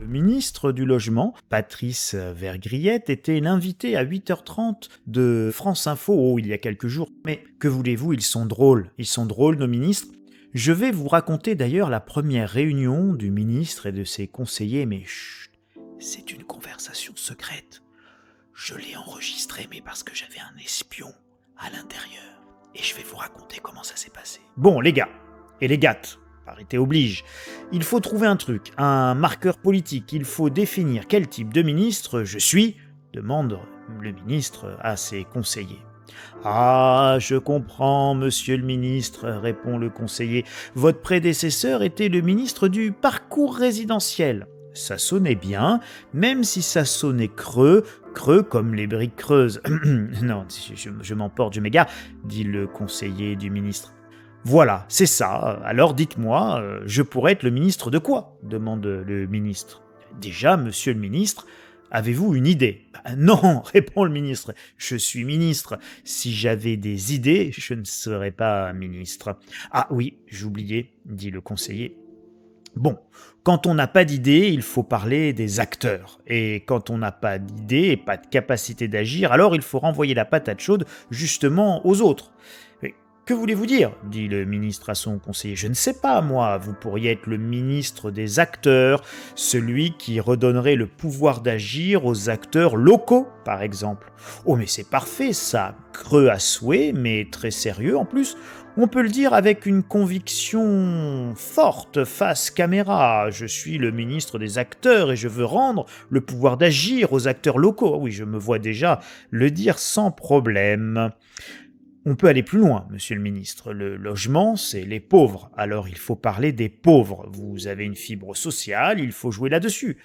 Le ministre du Logement, Patrice Vergriette, était l'invité à 8h30 de France Info, il y a quelques jours. Mais que voulez-vous, ils sont drôles, nos ministres. Je vais vous raconter d'ailleurs la première réunion du ministre et de ses conseillers, mais chut, c'est une conversation secrète. Je l'ai enregistrée, mais parce que j'avais un espion à l'intérieur. Et je vais vous raconter comment ça s'est passé. Bon, les gars, et les gattes, parité oblige, il faut trouver un truc, un marqueur politique, il faut définir quel type de ministre je suis, demande le ministre à ses conseillers. Ah, je comprends, monsieur le ministre, répond le conseiller. Votre prédécesseur était le ministre du parcours résidentiel. Ça sonnait bien, même si ça sonnait creux comme les briques creuses. Non, je m'emporte, je m'égare, dit le conseiller du ministre. Voilà, c'est ça. Alors dites-moi, je pourrais être le ministre de quoi demande le ministre. Déjà, monsieur le ministre, avez-vous une idée ? Non, répond le ministre, je suis ministre. Si j'avais des idées, je ne serais pas ministre. Ah oui, j'oubliais, dit le conseiller. Bon, quand on n'a pas d'idée, il faut parler des acteurs. Et quand on n'a pas d'idée et pas de capacité d'agir, alors il faut renvoyer la patate chaude justement aux autres. Que voulez-vous dire ? Dit le ministre à son conseiller. Je ne sais pas, moi, vous pourriez être le ministre des acteurs, celui qui redonnerait le pouvoir d'agir aux acteurs locaux, par exemple. Oh, mais c'est parfait, ça, creux à souhait, mais très sérieux en plus. On peut le dire avec une conviction forte face caméra. Je suis le ministre des acteurs et je veux rendre le pouvoir d'agir aux acteurs locaux. Oui, je me vois déjà le dire sans problème. On peut aller plus loin, monsieur le ministre. Le logement, c'est les pauvres. Alors il faut parler des pauvres. Vous avez une fibre sociale, il faut jouer là-dessus.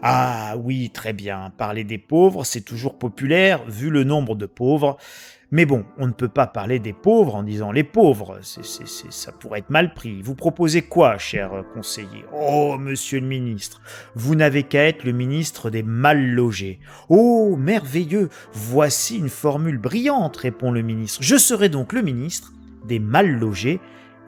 Ah oui, très bien. Parler des pauvres, c'est toujours populaire, vu le nombre de pauvres. Mais bon, on ne peut pas parler des pauvres en disant les pauvres. Ça pourrait être mal pris. Vous proposez quoi, cher conseiller ? Oh, monsieur le ministre, vous n'avez qu'à être le ministre des mal logés. Oh, merveilleux, voici une formule brillante, répond le ministre. Je serai donc le ministre des mal logés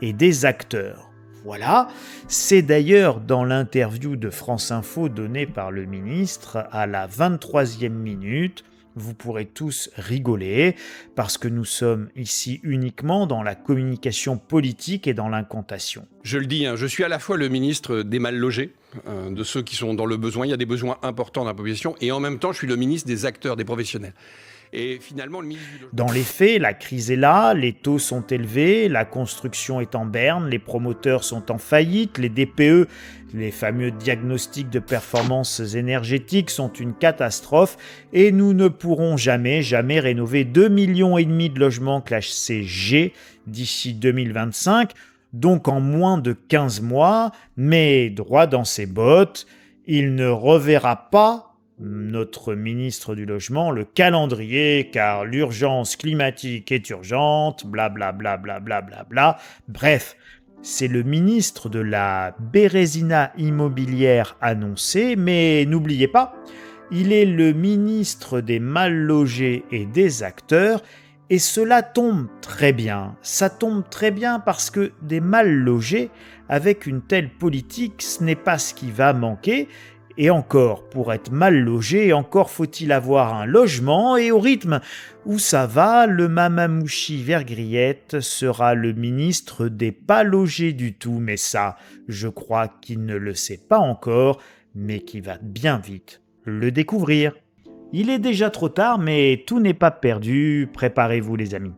et des acteurs. Voilà, c'est d'ailleurs dans l'interview de France Info donnée par le ministre à la 23e minute. Vous pourrez tous rigoler, parce que nous sommes ici uniquement dans la communication politique et dans l'incantation. Je le dis, je suis à la fois le ministre des mal logés, de ceux qui sont dans le besoin, il y a des besoins importants dans la population, et en même temps je suis le ministre des acteurs, des professionnels. Et finalement, le ministre du Logement... Dans les faits, la crise est là, les taux sont élevés, la construction est en berne, les promoteurs sont en faillite, les DPE, les fameux diagnostics de performance énergétique, sont une catastrophe et nous ne pourrons jamais rénover 2,5 millions de logements classés G d'ici 2025, donc en moins de 15 mois, mais droit dans ses bottes, il ne reverra pas notre ministre du Logement, le calendrier, car l'urgence climatique est urgente, blablabla, blablabla. Bref, c'est le ministre de la Bérésina immobilière annoncé, mais n'oubliez pas, il est le ministre des mal logés et des acteurs, et cela tombe très bien. Ça tombe très bien parce que des mal logés, avec une telle politique, ce n'est pas ce qui va manquer. Et encore, pour être mal logé, encore faut-il avoir un logement, et au rythme où ça va, le Mamamouchi Vergriette sera le ministre des pas logés du tout. Mais ça, je crois qu'il ne le sait pas encore, mais qu'il va bien vite le découvrir. Il est déjà trop tard, mais tout n'est pas perdu, préparez-vous les amis.